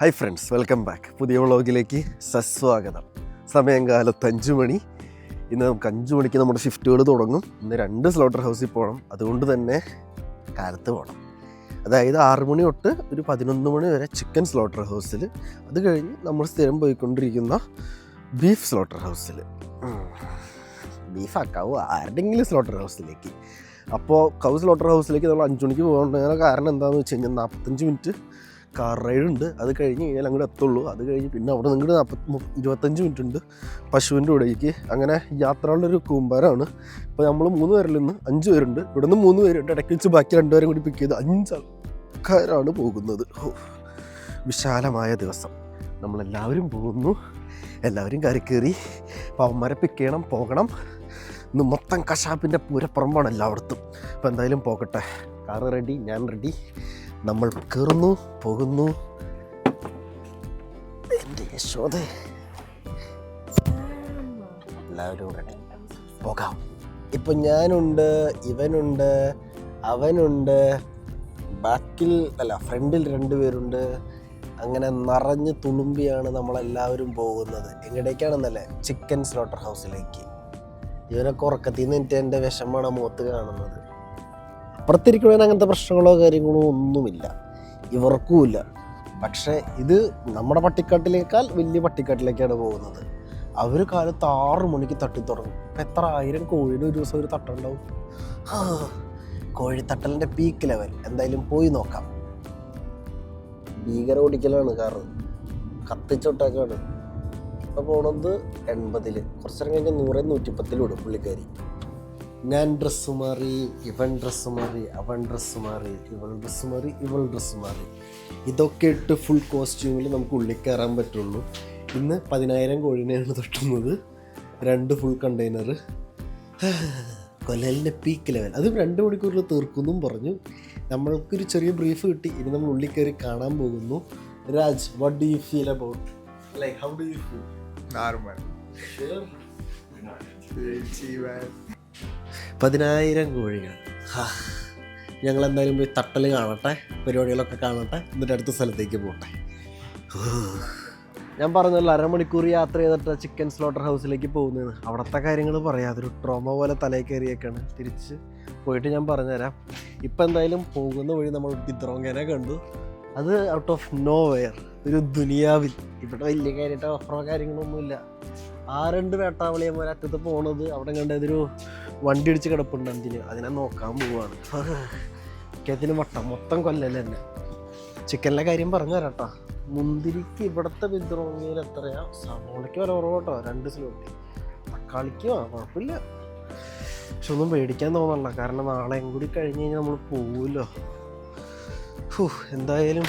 Hi friends, welcome back. പുതിയ വ്ളോഗിലേക്ക് സസ്വാഗതം. സമയം കാലത്ത് 5 മണി. ഇന്ന് നമുക്ക് 5 മണിക്ക് നമ്മുടെ ഷിഫ്റ്റുകൾ തുടങ്ങും. ഇന്ന് 2 സ്ലോട്ടർ ഹൗസിൽ പോകണം. അതുകൊണ്ട് തന്നെ കാലത്ത് പോകണം. അതായത് 6 മണി തൊട്ട് ഒരു 11 മണി വരെ ചിക്കൻ സ്ലോട്ടർ ഹൗസിൽ, അത് കഴിഞ്ഞ് നമ്മൾ സ്ഥിരം പോയിക്കൊണ്ടിരിക്കുന്ന ബീഫ് സ്ലോട്ടർ ഹൗസിൽ, ബീഫാക്കാവോ ആരുടെങ്കിലും സ്ലോട്ടർ ഹൗസിലേക്ക്. അപ്പോൾ കൗ സ്ലോട്ടർ ഹൗസിലേക്ക് നമ്മൾ 5 മണിക്ക് പോകേണ്ട കാരണം എന്താണെന്ന് വെച്ച് കഴിഞ്ഞാൽ 45 മിനിറ്റ് കാർ റൈഡ് ഉണ്ട്. അത് കഴിഞ്ഞ് കഴിഞ്ഞാൽ അങ്ങോട്ട് എത്തുള്ളൂ. അത് കഴിഞ്ഞ് പിന്നെ അവിടെ നിന്ന് 25 മിനിറ്റ് ഉണ്ട് പശുവിൻ്റെ കൂടേക്ക്. അങ്ങനെ യാത്രകളുടെ ഒരു കൂമ്പാരമാണ്. ഇപ്പോൾ നമ്മൾ 3 പേരിൽ നിന്ന് 5 പേരുണ്ട്. ഇവിടെ നിന്ന് 3 പേരുണ്ട്. ഇടയ്ക്ക് വെച്ച് ബാക്കി 2 പേരും കൂടി പിക്ക് ചെയ്ത് 5 ആൾക്കാരാണ് പോകുന്നത്. വിശാലമായ ദിവസം. നമ്മളെല്ലാവരും പോകുന്നു. എല്ലാവരും കയറി പവന്മാരെ പിക്ക് ചെയ്യണം, പോകണം. ഇന്ന് മൊത്തം കശാപ്പിൻ്റെ പൂരപ്പുറമ്പാണ് എല്ലായിടത്തും. അപ്പോൾ എന്തായാലും പോകട്ടെ. കാറ് റെഡി, ഞാൻ റെഡി. നമ്മൾ കയറുന്നു, പോകുന്നു. എൻ്റെ യശോദ, എല്ലാവരും റെഡി, പോകാം. ഇപ്പം ഞാനുണ്ട്, ഇവനുണ്ട്, അവനുണ്ട്, ഫ്രണ്ടിൽ 2 പേരുണ്ട്. അങ്ങനെ നിറഞ്ഞ് തുളുമ്പിയാണ് നമ്മളെല്ലാവരും പോകുന്നത്. എങ്ങടേക്കാണെന്നല്ലേ? ചിക്കൻ സ്ലോട്ടർ ഹൗസിലേക്ക്. ഇവനൊക്കെ ഉറക്കത്തിൽ നിന്ന് എനിക്ക് എൻ്റെ വിഷമാണ് മുഖത്ത് കാണുന്നത്. അപ്പുറത്തിരിക്കണതിന് അങ്ങനത്തെ പ്രശ്നങ്ങളോ കാര്യങ്ങളോ ഒന്നുമില്ല, ഇവർക്കുമില്ല. പക്ഷേ ഇത് നമ്മുടെ പട്ടിക്കാട്ടിലേക്കാൾ വലിയ പട്ടിക്കാട്ടിലേക്കാണ് പോകുന്നത്. അവർ കാലത്ത് 6 മണിക്ക് തട്ടി തുടങ്ങും. ഇപ്പം എത്ര 1000 കോഴിന് ഒരു ദിവസം ഒരു തട്ടുണ്ടാവും. കോഴിത്തട്ടലിൻ്റെ പീക്ക് ലെവൽ. എന്തായാലും പോയി നോക്കാം. ഭീകര ഓടിക്കലാണ് കാറ്, കത്തിച്ചൊട്ടാക്കാണ്. ഇപ്പം പോണത് 80-ൽ, കുറച്ചേരം കഴിഞ്ഞാൽ 100-110 വിടും പുള്ളിക്കാരി. ഞാൻ ഡ്രസ്സ് മാറി, ഇവൻ ഡ്രസ്സ് മാറി, അവൻ ഡ്രസ്സ് മാറി, ഇവൾ ഡ്രസ്സ് മാറി, ഇവൾ ഡ്രസ്സ് മാറി. ഇതൊക്കെ ഇട്ട് ഫുൾ കോസ്റ്റ്യൂമിൽ നമുക്ക് ഉള്ളിൽ കയറാൻ പറ്റുള്ളൂ. ഇന്ന് 10,000 കോഴിനെയാണ് തട്ടുന്നത്. 2 ഫുൾ കണ്ടെയ്നർ. കൊല്ലലിൻ്റെ പീക്ക് ലെവൽ. അതും 2 മണിക്കൂറിൽ തീർക്കുമെന്നും പറഞ്ഞു. നമ്മൾക്കൊരു ചെറിയ ബ്രീഫ് കിട്ടി. ഇനി നമ്മൾ ഉള്ളിൽ കയറി കാണാൻ പോകുന്നു. Raj, what do you feel about, like how do you feel? Normal. Sure. 10,000 കോഴികൾ. ഞങ്ങളെന്തായാലും പോയി തട്ടൽ കാണട്ടെ, പരിപാടികളൊക്കെ കാണട്ടെ, എന്നിട്ട് അടുത്ത സ്ഥലത്തേക്ക് പോട്ടെ. ഞാൻ പറഞ്ഞല്ലോ 1/2 മണിക്കൂർ യാത്ര ചെയ്തിട്ട് ചിക്കൻ സ്ലോട്ടർ ഹൗസിലേക്ക് പോകുന്നതെന്ന്. അവിടുത്തെ കാര്യങ്ങൾ പറയാം. അതൊരു ട്രോമ പോലെ തലയിൽ കയറിയേക്കാണ്. തിരിച്ച് പോയിട്ട് ഞാൻ പറഞ്ഞുതരാം. ഇപ്പം എന്തായാലും പോകുന്ന വഴി നമ്മൾ ബിദ്രോങ്കനെ കണ്ടു. അത് ഔട്ട് ഓഫ് നോ വെയർ, ഒരു ദുനിയാവിൽ. ഇവിടെ വലിയ കാര്യമായിട്ട് ഓഫറോ കാര്യങ്ങളൊന്നുമില്ല. 2 വേട്ടാവളിയന്മാർ അറ്റത്ത് പോണത് അവിടെ കണ്ടതൊരു വണ്ടി ഇടിച്ച് കിടപ്പുണ്ട്. അതിനെ നോക്കാൻ പോവാണ്. ചിക്കത്തിന് മൊത്തം കൊല്ലൽ തന്നെ. ചിക്കനിലെ കാര്യം പറഞ്ഞു തരാട്ടോ. മുന്തിരിക്ക് ഇവിടുത്തെ ബിദ്രോങ്ങിയിൽ എത്രയാ? സവോളയ്ക്ക് വില കുറവ് കേട്ടോ, 2 സ്ലോട്ട്. തക്കാളിക്ക് കുഴപ്പമില്ല, പക്ഷെ ഒന്നും പേടിക്കാൻ തോന്നണ്ട. കാരണം നാളെയും കൂടി കഴിഞ്ഞ് കഴിഞ്ഞാൽ നമ്മൾ പോവുമല്ലോ. എന്തായാലും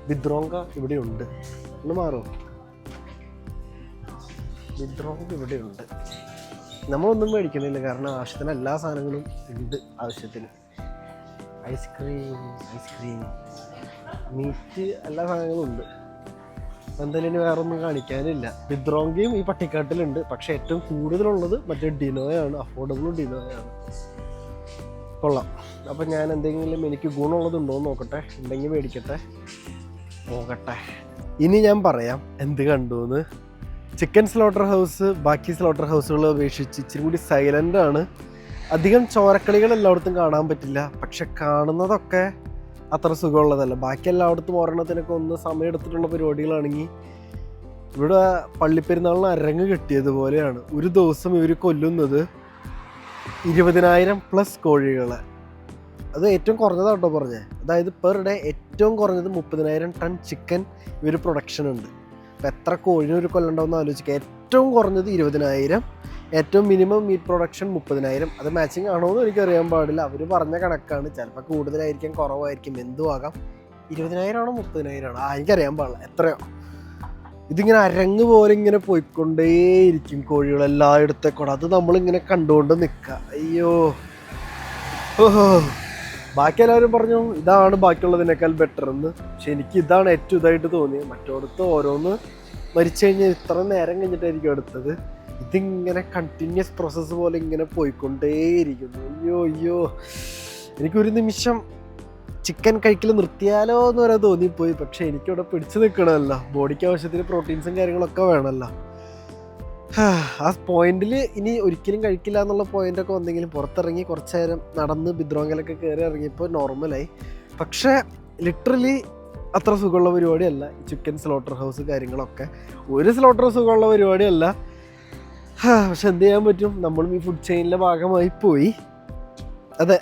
ബിദ്രോങ്ക ഇവിടെയുണ്ട്. ഒന്ന് മാറുമോ? ബിദ്രോങ്ക ഇവിടെയുണ്ട്. നമ്മളൊന്നും മേടിക്കണില്ല, കാരണം ആവശ്യത്തിന് എല്ലാ സാധനങ്ങളും ഉണ്ട്. ആവശ്യത്തിന് ഐസ്ക്രീം, മീറ്റ്, എല്ലാ സാധനങ്ങളും ഉണ്ട്. എന്തായാലും ഇനി വേറെ ഒന്നും കാണിക്കാനില്ല. ബിദ്രോങ്കയും ഈ പട്ടിക്കാട്ടിലുണ്ട്. പക്ഷെ ഏറ്റവും കൂടുതലുള്ളത് മറ്റേ ഡിനോയാണ്, അഫോർഡബിൾ ഡിനോയാണ്. കൊള്ളാം. അപ്പം ഞാൻ എന്തെങ്കിലും എനിക്ക് ഗുണമുള്ളതുണ്ടോ എന്ന് നോക്കട്ടെ. ഉണ്ടെങ്കിൽ മേടിക്കട്ടെ, പോകട്ടെ. ഇനി ഞാൻ പറയാം എന്ത് കണ്ടു എന്ന്. ചിക്കൻ സ്ലോട്ടർ ഹൗസ് ബാക്കി സ്ലോട്ടർ ഹൗസുകളെ അപേക്ഷിച്ച് ഇച്ചിരി കൂടി സൈലൻ്റ് ആണ്. അധികം ചോരക്കളികൾ എല്ലായിടത്തും കാണാൻ പറ്റില്ല. പക്ഷെ കാണുന്നതൊക്കെ അത്ര സുഖമുള്ളതല്ല. ബാക്കി എല്ലായിടത്തും ഒരെണ്ണത്തിനൊക്കെ ഒന്ന് സമയം എടുത്തിട്ടുള്ള പരിപാടികളാണെങ്കിൽ ഇവിടെ പള്ളിപ്പെരുന്നാളിന് അരങ്ങ് കെട്ടിയതുപോലെയാണ്. ഒരു ദിവസം ഇവർ കൊല്ലുന്നത് 20,000+ കോഴികളെ. അത് ഏറ്റവും കുറഞ്ഞതാട്ടോ പറഞ്ഞത്. അതായത് പെർ ഡേ ഏറ്റവും കുറഞ്ഞത് 30,000 ടൺ ചിക്കൻ ഇവർ പ്രൊഡക്ഷൻ ഉണ്ട്. അപ്പോൾ എത്ര കോഴിനൊരു കൊല്ലണ്ടാവുമെന്ന് ആലോചിക്കുക. ഏറ്റവും കുറഞ്ഞത് 20,000, ഏറ്റവും മിനിമം മീറ്റ് പ്രൊഡക്ഷൻ 30,000. അത് മാച്ചിങ് ആണോ എന്ന് എനിക്കറിയാൻ പാടില്ല. അവർ പറഞ്ഞ കണക്കാണ്. ചിലപ്പോൾ കൂടുതലായിരിക്കും, കുറവായിരിക്കും, എന്തും ആകാം. 20,000 ആണോ 30,000 ആണോ എനിക്കറിയാൻ പാടില്ല. എത്രയോ ഇതിങ്ങനെ അരങ്ങ് പോലെ ഇങ്ങനെ പോയിക്കൊണ്ടേയിരിക്കും കോഴികൾ എല്ലായിടത്തേക്കൂടെ. അത് നമ്മളിങ്ങനെ കണ്ടുകൊണ്ട് നിൽക്കുക. അയ്യോ, ബാക്കി എല്ലാവരും പറഞ്ഞു ഇതാണ് ബാക്കിയുള്ളതിനേക്കാൾ ബെറ്റർ എന്ന്. പക്ഷെ എനിക്ക് ഇതാണ് ഏറ്റവും ഇതായിട്ട് തോന്നിയത്. മറ്റോടത്ത് ഓരോന്ന് മരിച്ചു കഴിഞ്ഞാൽ ഇത്ര നേരം കഴിഞ്ഞിട്ടായിരിക്കും എടുത്തത്. ഇതിങ്ങനെ കണ്ടിന്യൂസ് പ്രോസസ്സ് പോലെ ഇങ്ങനെ പോയിക്കൊണ്ടേയിരിക്കുന്നു. അയ്യോ, എനിക്കൊരു നിമിഷം ചിക്കൻ കഴിക്കൽ നിർത്തിയാലോ എന്ന് വരെ തോന്നിപ്പോയി. പക്ഷെ എനിക്കിവിടെ പിടിച്ചു നിൽക്കണമല്ലോ, ബോഡിക്ക് ആവശ്യത്തിന് പ്രോട്ടീൻസും കാര്യങ്ങളൊക്കെ വേണമല്ലോ. ആ പോയിന്റിൽ ഇനി ഒരിക്കലും കഴിക്കില്ല എന്നുള്ള പോയിന്റൊക്കെ വന്നെങ്കിലും പുറത്തിറങ്ങി കുറച്ച് നേരം നടന്ന് ബിദ്രോങ്കലൊക്കെ കയറി ഇറങ്ങിയപ്പോൾ നോർമലായി. പക്ഷേ ലിറ്ററലി അത്ര സുഖമുള്ള പരിപാടിയല്ല ഈ ചിക്കൻ സ്ലോട്ടർ ഹൗസ് കാര്യങ്ങളൊക്കെ. ഒരു സ്ലോട്ടർ സുഖമുള്ള പരിപാടിയല്ല. പക്ഷെ എന്ത് ചെയ്യാൻ പറ്റും, നമ്മളും ഈ ഫുഡ് ചെയിനിലെ ഭാഗമായി പോയി. അതെ,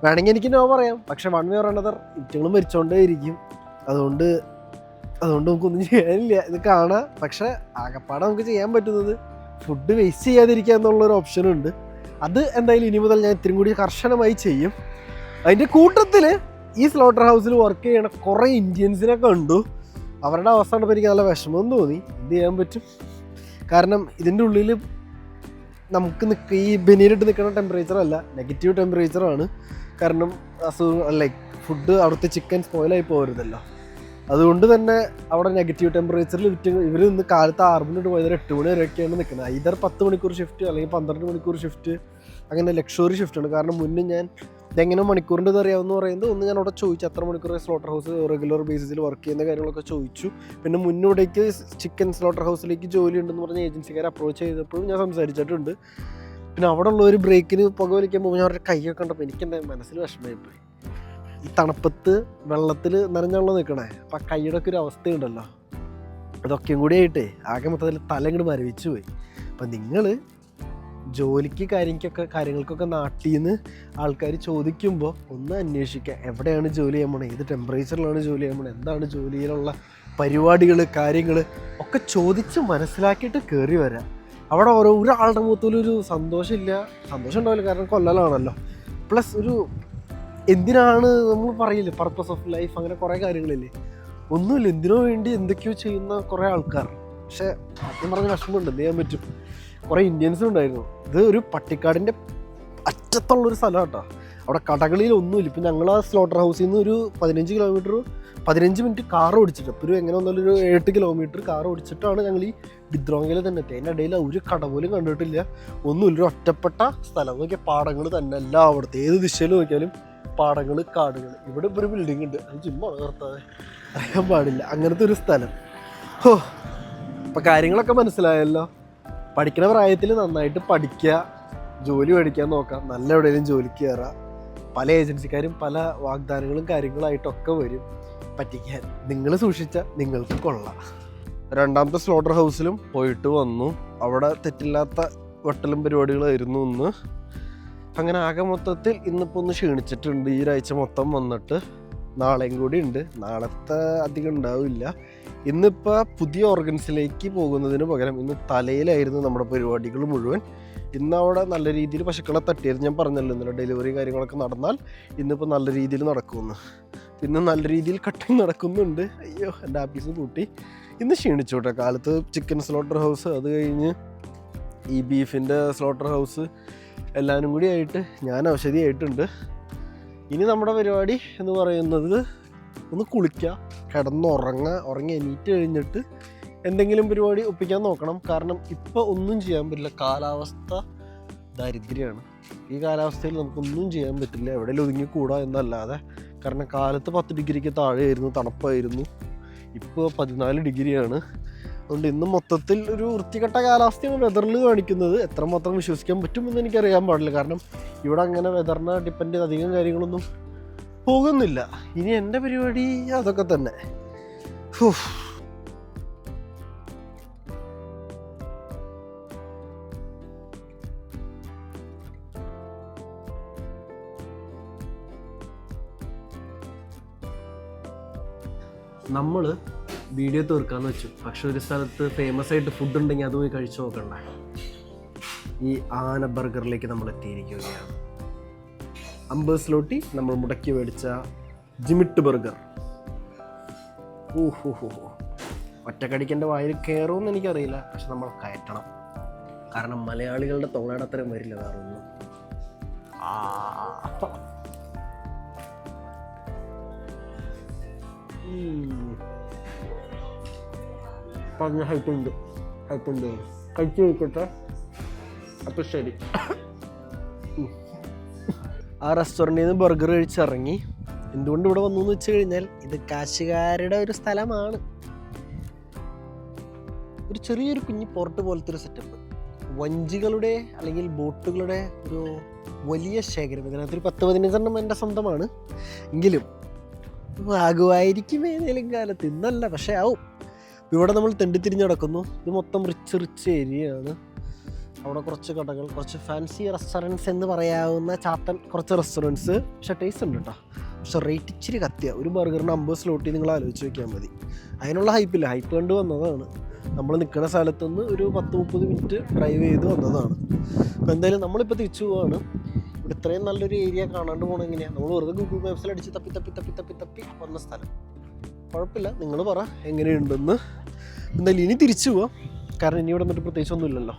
വേണമെങ്കിൽ എനിക്ക് നോ പറയാം. പക്ഷെ വൺ വേ ഓർ അനദർ ഇറ്റങ്ങളും മരിച്ചോണ്ടേ ഇരിക്കും. അതുകൊണ്ട് നമുക്കൊന്നും ചെയ്യാനില്ല, ഇത് കാണാം. പക്ഷെ ആകപ്പാടെ നമുക്ക് ചെയ്യാൻ പറ്റുന്നത് ഫുഡ് വേസ്റ്റ് ചെയ്യാതിരിക്കുക എന്നുള്ളൊരു ഓപ്ഷനുണ്ട്. അത് എന്തായാലും ഇനി മുതൽ ഞാൻ ഇത്തിരി കൂടി കർശനമായി ചെയ്യും. അതിൻ്റെ കൂട്ടത്തിൽ ഈ സ്ലോട്ടർ ഹൗസിൽ വർക്ക് ചെയ്യണ കുറേ ഇന്ത്യൻസിനെ കണ്ടു. അവരുടെ അവസ്ഥ കണ്ടപ്പോൾ എനിക്ക് നല്ല വിഷമം തോന്നി. എന്ത് ചെയ്യാൻ പറ്റും, കാരണം ഇതിൻ്റെ ഉള്ളിൽ നമുക്ക് ഈ ബനിയിലിട്ട് നിൽക്കുന്ന ടെമ്പറേച്ചറല്ല, നെഗറ്റീവ് ടെമ്പറേച്ചറാണ്. കാരണം ലൈക്ക് ഫുഡ് അവിടുത്തെ ചിക്കൻ സ്പോയിലായി പോകരുതല്ലോ. അതുകൊണ്ട് തന്നെ അവിടെ നെഗറ്റീവ് ടെമ്പറേച്ചറിൽ ഇവർ ഇന്ന് കാലത്ത് 6 മണി തൊട്ട് പോയത് 8 മണി വരെയൊക്കെയാണ് നിൽക്കുന്നത്. ഐദർ 10 മണിക്കൂർ ഷിഫ്റ്റ് അല്ലെങ്കിൽ 12 മണിക്കൂർ ഷിഫ്റ്റ്, അങ്ങനെ ലക്ഷറി ഷിഫ്റ്റാണ്. കാരണം മുന്നേ ഞാൻ ഇതെങ്ങനെ മണിക്കൂറിൻ്റെ അറിയാമെന്ന് പറയുന്നത്, ഒന്ന് ഞാൻ അവിടെ ചോദിച്ചു എത്ര മണിക്കൂർ സ്ലോട്ടർ ഹൗസ് റെഗുലർ ബേസിസിൽ വർക്ക് ചെയ്യുന്ന കാര്യങ്ങളൊക്കെ ചോദിച്ചു. പിന്നെ മുന്നോടേക്ക് ചിക്കൻ സ്ലോട്ടർ ഹൗസിലേക്ക് ജോലി ഉണ്ടെന്ന് പറഞ്ഞ ഏജൻസിക്കാരെ അപ്രോച്ച് ചെയ്തപ്പോഴും ഞാൻ സംസാരിച്ചിട്ടുണ്ട്. പിന്നെ അവിടെ ഉള്ള ഒരു ബ്രേക്കിന് പുക വലിക്കാൻ പോകുമ്പോൾ ഞാൻ അവരുടെ കൈയൊക്കെ കണ്ടപ്പോൾ എനിക്ക് എൻ്റെ മനസ്സിൽ വിഷമമായിപ്പോയി. ഈ തണുപ്പത്ത് വെള്ളത്തിൽ നനഞ്ഞുള്ള നിൽക്കണേ, അപ്പം ആ കൈയുടെ ഒക്കെ ഒരു അവസ്ഥയുണ്ടല്ലോ, അതൊക്കെയും കൂടി ആയിട്ടേ ആകെ മൊത്തത്തിൽ തല ഇങ്ങോട്ട് മരവിച്ചു പോയി. അപ്പം നിങ്ങൾ ജോലിക്ക് കാര്യങ്ങൾക്കൊക്കെ നാട്ടിൽ നിന്ന് ആൾക്കാർ ചോദിക്കുമ്പോൾ ഒന്ന് അന്വേഷിക്കുക, എവിടെയാണ് ജോലി ചെയ്യാൻ പോണത്, ഏത് ടെമ്പറേച്ചറിലാണ് ജോലി ചെയ്യാൻ പോണത്, എന്താണ് ജോലിയിലുള്ള പരിപാടികൾ കാര്യങ്ങൾ ഒക്കെ ചോദിച്ച് മനസ്സിലാക്കിയിട്ട് കയറി വരാം. അവിടെ ഒരാളുടെ മുഖത്തൊരു സന്തോഷം ഉണ്ടാവില്ല, കാരണം കൊല്ലലാണല്ലോ. പ്ലസ് ഒരു എന്തിനാണ് നമ്മൾ പറയില്ലേ, പർപ്പസ് ഓഫ് ലൈഫ്, അങ്ങനെ കുറേ കാര്യങ്ങളില്ലേ, ഒന്നുമില്ല, എന്തിനോ വേണ്ടി എന്തൊക്കെയോ ചെയ്യുന്ന കുറേ ആൾക്കാർ. പക്ഷേ ആദ്യം പറഞ്ഞ വിഷമമുണ്ട്, എന്ത് ചെയ്യാൻ പറ്റും. കുറേ ഇന്ത്യൻസും ഉണ്ടായിരുന്നു. ഇത് ഒരു പട്ടിക്കാടിൻ്റെ അറ്റത്തുള്ളൊരു സ്ഥലം കേട്ടോ. അവിടെ കടകളിലൊന്നുമില്ല. ഇപ്പം ഞങ്ങൾ ആ സ്ലോട്ടർ ഹൗസിൽ നിന്ന് ഒരു 15 മിനിറ്റ് കാർ ഓടിച്ചിട്ട്, അപ്പോൾ എങ്ങനെ വന്നാലും ഒരു 8 കിലോമീറ്റർ കാർ ഓടിച്ചിട്ടാണ് ഞങ്ങൾ ഈ ബിദ്രോങ്കയിൽ തന്നെ എത്തി. അതിൻ്റെ ഇടയിൽ ഒരു കട പോലും കണ്ടിട്ടില്ല, ഒന്നുമില്ല, ഒരു ഒറ്റപ്പെട്ട സ്ഥലം. നോക്കിയാൽ പാടങ്ങൾ തന്നെ, എല്ലാം അവിടുത്തെ ഏത് ദിശയിൽ നോക്കിയാലും പാടങ്ങൾ, കാടുകൾ. ഇവിടെ ഇപ്പോൾ ഒരു ബിൽഡിംഗ് ഉണ്ട്, അത് ജിമ്മാണ് നിർത്താതെ അറിയാൻ പാടില്ല, അങ്ങനത്തെ ഒരു സ്ഥലം. അപ്പം കാര്യങ്ങളൊക്കെ മനസ്സിലായല്ലോ. പഠിക്കുന്ന പ്രായത്തിൽ നന്നായിട്ട് പഠിക്കുക, ജോലി മേടിക്കാൻ നോക്കാം, നല്ല എവിടെയെങ്കിലും ജോലിക്ക് കയറാം. പല ഏജൻസിക്കാരും പല വാഗ്ദാനങ്ങളും കാര്യങ്ങളായിട്ടൊക്കെ വരും പറ്റിക്കാൻ. നിങ്ങൾ സൂക്ഷിച്ച നിങ്ങൾക്ക് കൊള്ളാം. രണ്ടാമത്തെ സ്ലോട്ടർ ഹൗസിലും പോയിട്ട് വന്നു. അവിടെ തെറ്റില്ലാത്ത വെട്ടലും പരിപാടികളായിരുന്നു ഇന്ന്. അങ്ങനെ ആകെ മൊത്തത്തിൽ ഇന്നിപ്പോൾ ഒന്ന് ക്ഷീണിച്ചിട്ടുണ്ട്. ഈ ഒരാഴ്ച മൊത്തം വന്നിട്ട് നാളെയും കൂടി ഉണ്ട്. നാളത്തെ അധികം ഉണ്ടാവില്ല. ഇന്നിപ്പോൾ പുതിയ ഓർഗൻസിലേക്ക് പോകുന്നതിന് പകരം ഇന്ന് തലയിലായിരുന്നു നമ്മുടെ പരിപാടികൾ മുഴുവൻ. ഇന്ന് അവിടെ നല്ല രീതിയിൽ പശുക്കളെ തട്ടിയായിരുന്നു. ഞാൻ പറഞ്ഞല്ലോ ഇന്നലെ ഡെലിവറി കാര്യങ്ങളൊക്കെ നടന്നാൽ ഇന്നിപ്പോൾ നല്ല രീതിയിൽ നടക്കുമെന്ന്. ഇന്ന് നല്ല രീതിയിൽ കട്ടിങ് നടക്കുന്നുണ്ട്. അയ്യോ, എൻ്റെ ആപ്പീസ് കൂട്ടി. ഇന്ന് ക്ഷീണിച്ചു കേട്ടോ. കാലത്ത് ചിക്കൻ സ്ലോട്ടർ ഹൗസ്, അത് കഴിഞ്ഞ് ഈ ബീഫിൻ്റെ സ്ലോട്ടർ ഹൗസ്, എല്ലാവരും കൂടി ആയിട്ട് ഞാൻ ഔഷധിയായിട്ടുണ്ട്. ഇനി നമ്മുടെ പരിപാടി എന്ന് പറയുന്നത് ഒന്ന് കുളിക്കുക, ഉറങ്ങി എണീറ്റ് കഴിഞ്ഞിട്ട് എന്തെങ്കിലും പരിപാടി ഒപ്പിക്കാൻ നോക്കണം. കാരണം ഇപ്പോൾ ഒന്നും ചെയ്യാൻ പറ്റില്ല, കാലാവസ്ഥ ദരിദ്രമാണ്. ഈ കാലാവസ്ഥയിൽ നമുക്കൊന്നും ചെയ്യാൻ പറ്റില്ല, എവിടെയെങ്കിലും ഒതുങ്ങിക്കൂടാ എന്നല്ലാതെ. കാരണം കാലത്ത് 10 ഡിഗ്രിക്ക് താഴെയായിരുന്നു, തണുപ്പായിരുന്നു. ഇപ്പോൾ 14 ഡിഗ്രിയാണ്. അതുകൊണ്ട് ഇന്ന് മൊത്തത്തിൽ ഒരു വൃത്തികെട്ട കാലാവസ്ഥയാണ് വെതറിൽ കാണിക്കുന്നത്. എത്രമാത്രം വിശ്വസിക്കാൻ പറ്റുമെന്ന് എനിക്കറിയാൻ പാടില്ല. കാരണം ഇവിടെ അങ്ങനെ വെതറിനെ ഡിപ്പെൻഡ് ചെയ്ത് അധികം കാര്യങ്ങളൊന്നും പോകുന്നില്ല. ഇനി എൻ്റെ പരിപാടി അതൊക്കെ തന്നെ. നമ്മൾ വീഡിയോ തീർക്കാന്ന് വെച്ചു. പക്ഷെ ഒരു സ്ഥലത്ത് ഫേമസ് ആയിട്ട് ഫുഡ് ഉണ്ടെങ്കിൽ അത് പോയി കഴിച്ചു നോക്കണ്ടേ. ഈ ആന ബർഗറിലേക്ക് നമ്മൾ എത്തിയിരിക്കുകയാണ്. 50 സ്ലോട്ടി നമ്മൾ മുടക്കി മേടിച്ച ജിമിട്ട് ബർഗർ. ഒറ്റക്കടിക്കെൻ്റെ വായിൽ കയറുമെന്ന് എനിക്കറിയില്ല, പക്ഷെ നമ്മൾ കയറ്റണം. കാരണം മലയാളികളുടെ തൊള്ളയുടെ അത്രയും വരില്ല വേറെ ഒന്നും. പറഞ്ഞ ഹൈറ്റുണ്ട് കഴിച്ചു നോക്കട്ടെ. അപ്പം ശരി. ആ റെസ്റ്റോറൻറ്റിൽ നിന്ന് ബർഗർ കഴിച്ചിറങ്ങി. എന്തുകൊണ്ട് ഇവിടെ വന്നു എന്ന് വെച്ച് കഴിഞ്ഞാൽ ഇത് കാശുകാരുടെ ഒരു സ്ഥലമാണ്. ഒരു ചെറിയൊരു കുഞ്ഞി പോർട്ട് പോലത്തെ ഒരു സെറ്റപ്പ്, വഞ്ചികളുടെ അല്ലെങ്കിൽ ബോട്ടുകളുടെ ഒരു വലിയ ശേഖരം. ഇതിനകത്തൊരു 10-15 എൻ്റെ സ്വന്തമാണ്. എങ്കിലും ആകുമായിരിക്കും ഏതെങ്കിലും കാലത്ത്, ഇന്നല്ല പക്ഷേ ആവും. ഇവിടെ നമ്മൾ തെണ്ടിത്തിരിഞ്ഞ് നടക്കുന്നു. ഇത് മൊത്തം റിച്ച് ഏരിയയാണ്. അവിടെ കുറച്ച് കടകൾ, കുറച്ച് ഫാൻസി റെസ്റ്റോറൻറ്റ്സ് എന്ന് പറയാവുന്ന ചാത്തൻ കുറച്ച് റെസ്റ്റോറൻറ്റ്സ്. പക്ഷേ ടേസ്റ്റ് ഉണ്ട് കേട്ടോ. പക്ഷെ റേറ്റ് ഇച്ചിരി കത്തിയാണ്. ഒരു ബർഗറിന് 50 സ്ലോട്ടി നിങ്ങൾ ആലോചിച്ച് നോക്കിയാൽ മതി. അതിനുള്ള ഹൈപ്പില്ല, ഹൈപ്പ് കണ്ട് വന്നതാണ്. നമ്മൾ നിൽക്കുന്ന സ്ഥലത്തുനിന്ന് ഒരു 10-30 മിനിറ്റ് ഡ്രൈവ് ചെയ്ത് വന്നതാണ്. അപ്പോൾ എന്തായാലും നമ്മളിപ്പോൾ തിരിച്ചു പോവാണ്. ഇവിടെ ഇത്രയും നല്ലൊരു ഏരിയ കാണാണ്ട് പോകണം എങ്ങനെയാണ്? നമ്മൾ വെറുതെ ഗൂഗിൾ മാപ്സിൽ അടിച്ച് തപ്പി വന്ന സ്ഥലം. കുഴപ്പമില്ല, നിങ്ങൾ പറ എങ്ങനെയുണ്ടെന്ന്. എന്തായാലും ഇനി തിരിച്ചു പോവാം, കാരണം ഇനി ഇവിടെ നിന്നിട്ട് പ്രത്യേകിച്ചൊന്നുമില്ലല്ലോ.